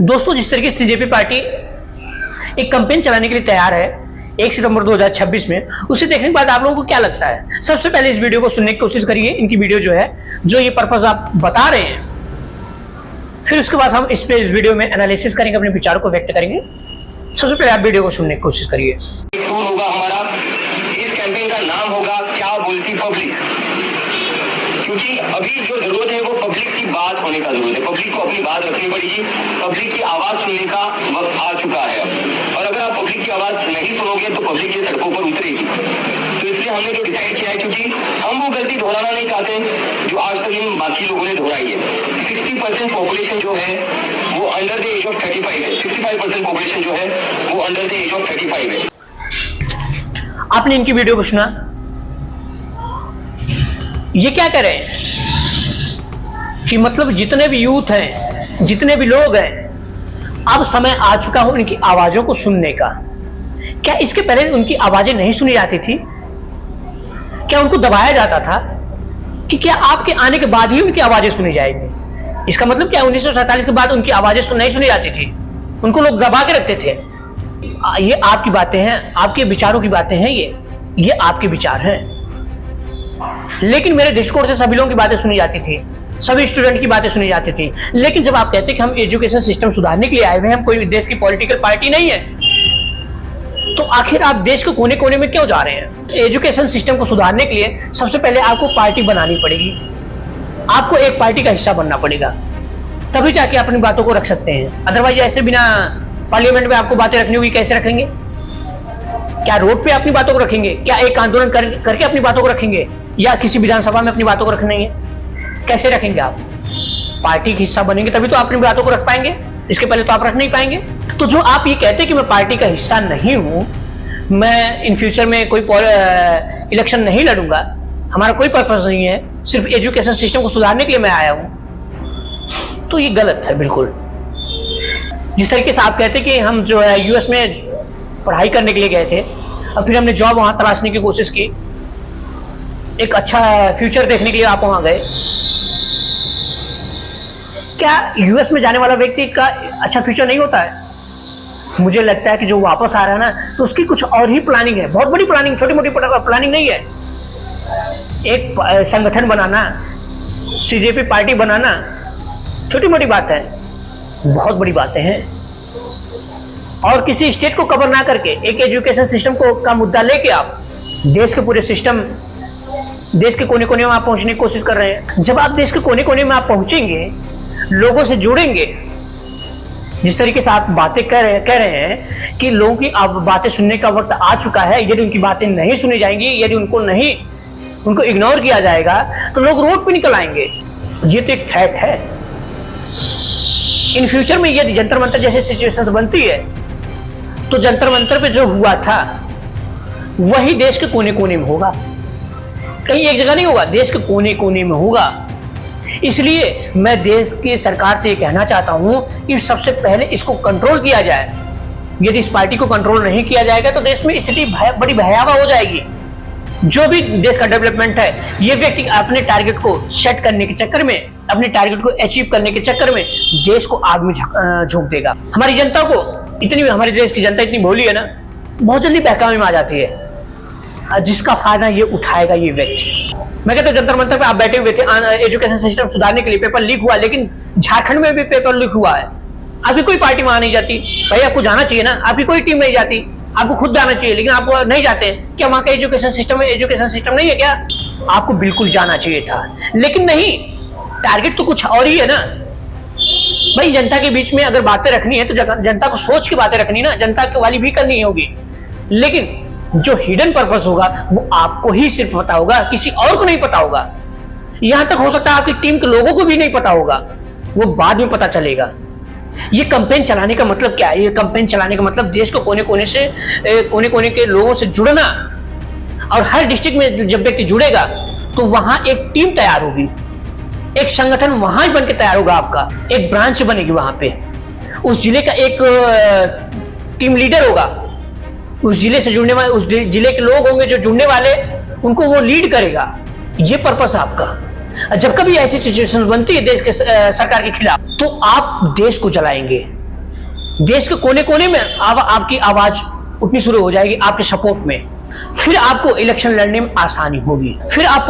दोस्तों, जिस तरीके से सीजेपी पार्टी एक कैंपेन चलाने के लिए तैयार है 1 सितंबर 2026 में, उसे देखने के बाद आप लोगों को क्या लगता है? सबसे पहले इस वीडियो को सुनने की कोशिश करिए। इनकी वीडियो जो है, जो ये पर्पस आप बता रहे हैं, फिर उसके बाद हम इस वीडियो में एनालिसिस करेंगे, अपने विचारों को व्यक्त करेंगे। सबसे पहले आप वीडियो को सुनने की कोशिश करिए। एक टूर होगा हमारा। इस कैंपेन का नाम होगा क्या बोलती पब्लिक, क्योंकि अभी जो जरूरत है वो पब्लिक की बात होने का जरूरत है। पब्लिक को अपनी बात रखनी पड़ेगी। पब्लिक की आवाज सुनने का वक्त आ चुका है अब, और अगर आप पब्लिक की आवाज नहीं सुनोगे तो पब्लिक ये सड़कों पर उतरेगी। तो इसलिए हमने जो डिसाइड किया है, क्योंकि हम वो गलती दोहराना नहीं चाहते जो आज तक इन बाकी लोगों ने दोहराई है। 60% पॉपुलेशन जो है वो अंडर द एज ऑफ 35 है। 65% पॉपुलेशन जो है वो अंडर द एज ऑफ 35 है। आपने इनकी वीडियो को सुना, ये क्या कह रहे हैं कि मतलब जितने भी यूथ हैं, जितने भी लोग हैं, अब समय आ चुका हो उनकी आवाजों को सुनने का। क्या इसके पहले उनकी आवाजें नहीं सुनी जाती थी? क्या उनको दबाया जाता था कि क्या आपके आने के बाद ही उनकी आवाजें सुनी जाएंगी? इसका मतलब क्या 1947 के बाद उनकी आवाजें नहीं सुनी जाती थी? उनको लोग दबा के रखते थे? ये आपकी बातें हैं, आपके विचारों की बातें हैं, ये आपके विचार हैं। लेकिन मेरे दृष्टिकोण से सभी लोगों की बातें सुनी जाती थी, सभी स्टूडेंट की बातें सुनी जाती थी। लेकिन जब आप कहते हैं कि हम एजुकेशन सिस्टम सुधारने के लिए आए हुए हैं, हम कोई देश की पॉलिटिकल पार्टी नहीं है, तो आखिर आप देश के कोने कोने में क्यों जा रहे हैं? एजुकेशन सिस्टम को सुधारने के लिए सबसे पहले आपको पार्टी बनानी पड़ेगी। आपको एक पार्टी का हिस्सा बनना पड़ेगा, तभी जाके अपनी बातों को रख सकते हैं। अदरवाइज ऐसे बिना पार्लियामेंट में आपको बातें रखनी होगी, कैसे रखेंगे? क्या रोड पे अपनी बातों को रखेंगे? क्या एक आंदोलन करके अपनी बातों को रखेंगे? या किसी विधानसभा में अपनी बातों को रखनी है? कैसे रखेंगे आप? पार्टी का हिस्सा बनेंगे तभी तो आप अपनी बातों को रख पाएंगे। इसके पहले तो आप रख नहीं पाएंगे। तो जो आप ये कहते हैं कि मैं पार्टी का हिस्सा नहीं हूं, मैं इन फ्यूचर में कोई इलेक्शन नहीं लड़ूंगा, हमारा कोई पर्पस नहीं है, सिर्फ एजुकेशन सिस्टम को सुधारने के लिए मैं आया हूं, तो ये गलत है बिल्कुल। जिस तरीके से आप कहते हैं कि हम जो है यूएस में पढ़ाई करने के लिए गए थे, और फिर हमने जॉब वहां तलाशने की कोशिश की, एक अच्छा फ्यूचर देखने के लिए आप वहां गए। क्या यूएस में जाने वाला व्यक्ति का अच्छा फ्यूचर नहीं होता है? मुझे लगता है कि जो वापस आ रहा है ना, तो उसकी कुछ और ही प्लानिंग है, बहुत बड़ी प्लानिंग, छोटी मोटी प्लानिंग नहीं है। एक संगठन बनाना, सीजेपी पार्टी बनाना छोटी मोटी बात है, बहुत बड़ी बातें हैं। और किसी स्टेट को कवर ना करके एक एजुकेशन सिस्टम का मुद्दा लेके आप देश के पूरे सिस्टम, देश के कोने कोने में आप पहुंचने की कोशिश कर रहे हैं। जब आप देश के कोने कोने में आप पहुंचेंगे, लोगों से जुड़ेंगे, जिस तरीके से आप बातें कह रहे हैं कि लोगों की अब बातें सुनने का वक्त आ चुका है, यदि उनकी बातें नहीं सुनी जाएंगी, यदि उनको इग्नोर किया जाएगा, तो लोग रोड पे निकल आएंगे। ये तो एक फैक्ट है। इन फ्यूचर में यदि जंतर मंतर जैसी सिचुएशन बनती है, तो जंतर मंतर पे जो हुआ था वही देश के कोने कोने में होगा, कहीं एक जगह नहीं होगा, देश के कोने कोने में होगा। इसलिए मैं देश की सरकार से ये कहना चाहता हूं कि सबसे पहले इसको कंट्रोल किया जाए। यदि इस पार्टी को कंट्रोल नहीं किया जाएगा तो देश में स्थिति बड़ी भयावह हो जाएगी। जो भी देश का डेवलपमेंट है, ये व्यक्ति अपने टारगेट को सेट करने के चक्कर में, अपने टारगेट को अचीव करने के चक्कर में देश को आग में झोंक देगा। हमारी जनता को हमारे देश की जनता इतनी भोली है ना, बहुत जल्दी बहकावे में आ जाती है, जिसका फायदा ये उठाएगा ये व्यक्ति। मैं कहता हूं जंतर मंतर पे आप बैठे हुए थे एजुकेशन सिस्टम सुधारने के लिए, पेपर लीक हुआ, लेकिन झारखंड में भी पेपर लीक हुआ है। आपकी कोई पार्टी वहां नहीं जाती भाई, आपको जाना चाहिए ना, आपकी कोई टीम नहीं जाती, आपको खुद जाना चाहिए, लेकिन आप नहीं जाते। क्या वहां का एजुकेशन सिस्टम नहीं है क्या? आपको बिल्कुल जाना चाहिए था, लेकिन नहीं। टारगेट तो कुछ और ही है ना भाई। जनता के बीच में अगर बातें रखनी है तो जनता को सोच के बातें रखनी ना, जनता के वाली भी करनी होगी। लेकिन जो हिडन पर्पस होगा वो आपको ही सिर्फ पता होगा, किसी और को नहीं पता होगा। यहां तक हो सकता है आपकी टीम के लोगों को भी नहीं पता होगा, वो बाद में पता चलेगा। ये कैंपेन चलाने का मतलब क्या है? ये कैंपेन चलाने का मतलब देश को कोने कोने के लोगों से जुड़ना, और हर डिस्ट्रिक्ट में जब व्यक्ति जुड़ेगा तो वहां एक टीम तैयार होगी, एक संगठन वहां ही बन के तैयार होगा, आपका एक ब्रांच बनेगी वहां पे, उस जिले का एक टीम लीडर होगा, उस जिले से जुड़ने वाले, उस जिले के लोग होंगे जो जुड़ने वाले, उनको वो लीड करेगा। ये पर्पस है आपका। जब कभी ऐसी सिचुएशन बनती है देश के सरकार के खिलाफ, तो आप देश को जलाएंगे, देश के कोने कोने में आपकी आवाज उठनी शुरू हो जाएगी आपके सपोर्ट में। फिर आपको इलेक्शन लड़ने में आसानी होगी, फिर आप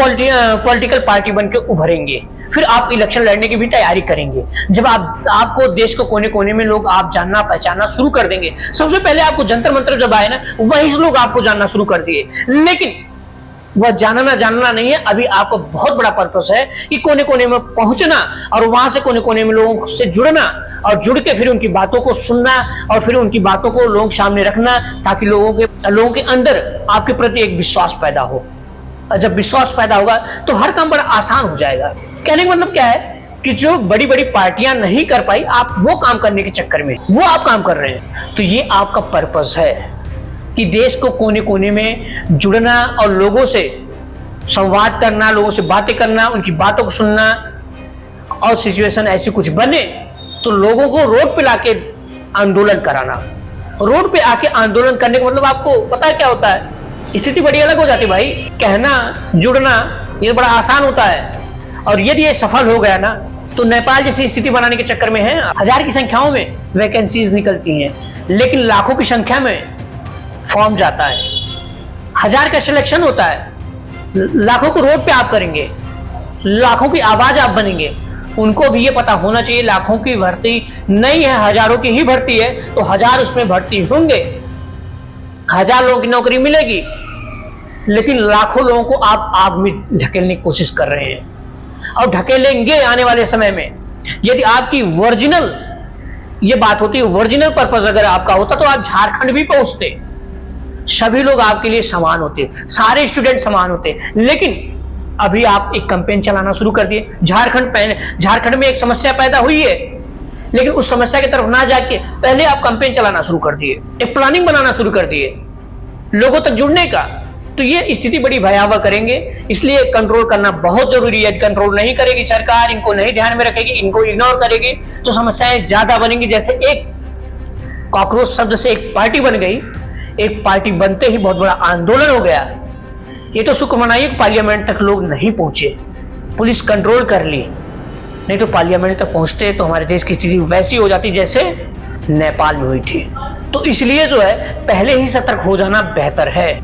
पॉलिटिकल पार्टी बन के उभरेंगे, फिर आप इलेक्शन लड़ने की भी तैयारी करेंगे। जब आपको देश को कोने कोने में लोग आप जानना पहचानना शुरू कर देंगे। सबसे पहले आपको जंतर मंतर जब आए ना, वही लोग आपको जानना शुरू कर दिए, लेकिन वह जानना नहीं है। अभी आपको बहुत बड़ा पर्पस है कि कोने कोने में पहुंचना और वहां से कोने कोने में लोगों से जुड़ना और जुड़ के फिर उनकी बातों को सुनना और फिर उनकी बातों को लोगों के सामने रखना, ताकि लोगों के अंदर आपके प्रति एक विश्वास पैदा हो। और जब विश्वास पैदा होगा तो हर काम बड़ा आसान हो जाएगा। कहने का मतलब क्या है कि जो बड़ी बड़ी पार्टियां नहीं कर पाई, आप वो काम करने के चक्कर में वो आप काम कर रहे हैं। तो ये आपका पर्पस है कि देश को कोने कोने में जुड़ना और लोगों से संवाद करना, लोगों से बातें करना, उनकी बातों को सुनना। और सिचुएशन ऐसी कुछ बने तो लोगों को रोड पे लाके आंदोलन कराना। रोड पे आके आंदोलन करने का मतलब आपको पता है क्या होता है? स्थिति बड़ी अलग हो जाती है भाई। कहना, जुड़ना ये बड़ा आसान होता है। और यदि ये सफल हो गया ना, तो नेपाल जैसी स्थिति बनाने के चक्कर में है, 1000 की संख्याओं में वैकेंसीज निकलती हैं, लेकिन लाखों की संख्या में फॉर्म जाता है। 1000 का सिलेक्शन होता है, लाखों को रोड पे आप करेंगे, लाखों की आवाज आप बनेंगे। उनको भी ये पता होना चाहिए लाखों की भर्ती नहीं है, हजारों की ही भर्ती है, तो 1000 उसमें भर्ती होंगे, 1000 लोगों की नौकरी मिलेगी, लेकिन लाखों लोगों को आप आग में ढकेलने की कोशिश कर रहे हैं और ढकेलेंगे आने वाले समय में। यदि आपकी ओरिजिनल ये बात होती, ओरिजिनल पर्पस अगर आपका होता तो आप झारखंड भी पहुंचते। सभी लोग आपके लिए समान होते, सारे स्टूडेंट समान होते, लेकिन अभी आप एक कैंपेन चलाना शुरू कर दिए। झारखंड में एक समस्या पैदा हुई है, लेकिन उस समस्या की तरफ ना जाके पहले आप कैंपेन चलाना शुरू कर दिए, एक प्लानिंग बनाना शुरू कर दिए लोगों तक जुड़ने का। तो ये स्थिति बड़ी भयावह करेंगे, इसलिए कंट्रोल करना बहुत जरूरी है। कंट्रोल नहीं करेगी सरकार, इनको नहीं ध्यान में रखेगी, इनको इग्नोर करेगी, तो समस्याएं ज्यादा बनेंगी। जैसे एक कॉकरोच शब्द से एक पार्टी बन गई, एक पार्टी बनते ही बहुत बड़ा आंदोलन हो गया। ये तो शुक्र मनाइए पार्लियामेंट तक लोग नहीं पहुंचे, पुलिस कंट्रोल कर ली, नहीं तो पार्लियामेंट तक पहुंचते तो हमारे देश की स्थिति वैसी हो जाती जैसे नेपाल में हुई थी। तो इसलिए जो है पहले ही सतर्क हो जाना बेहतर है।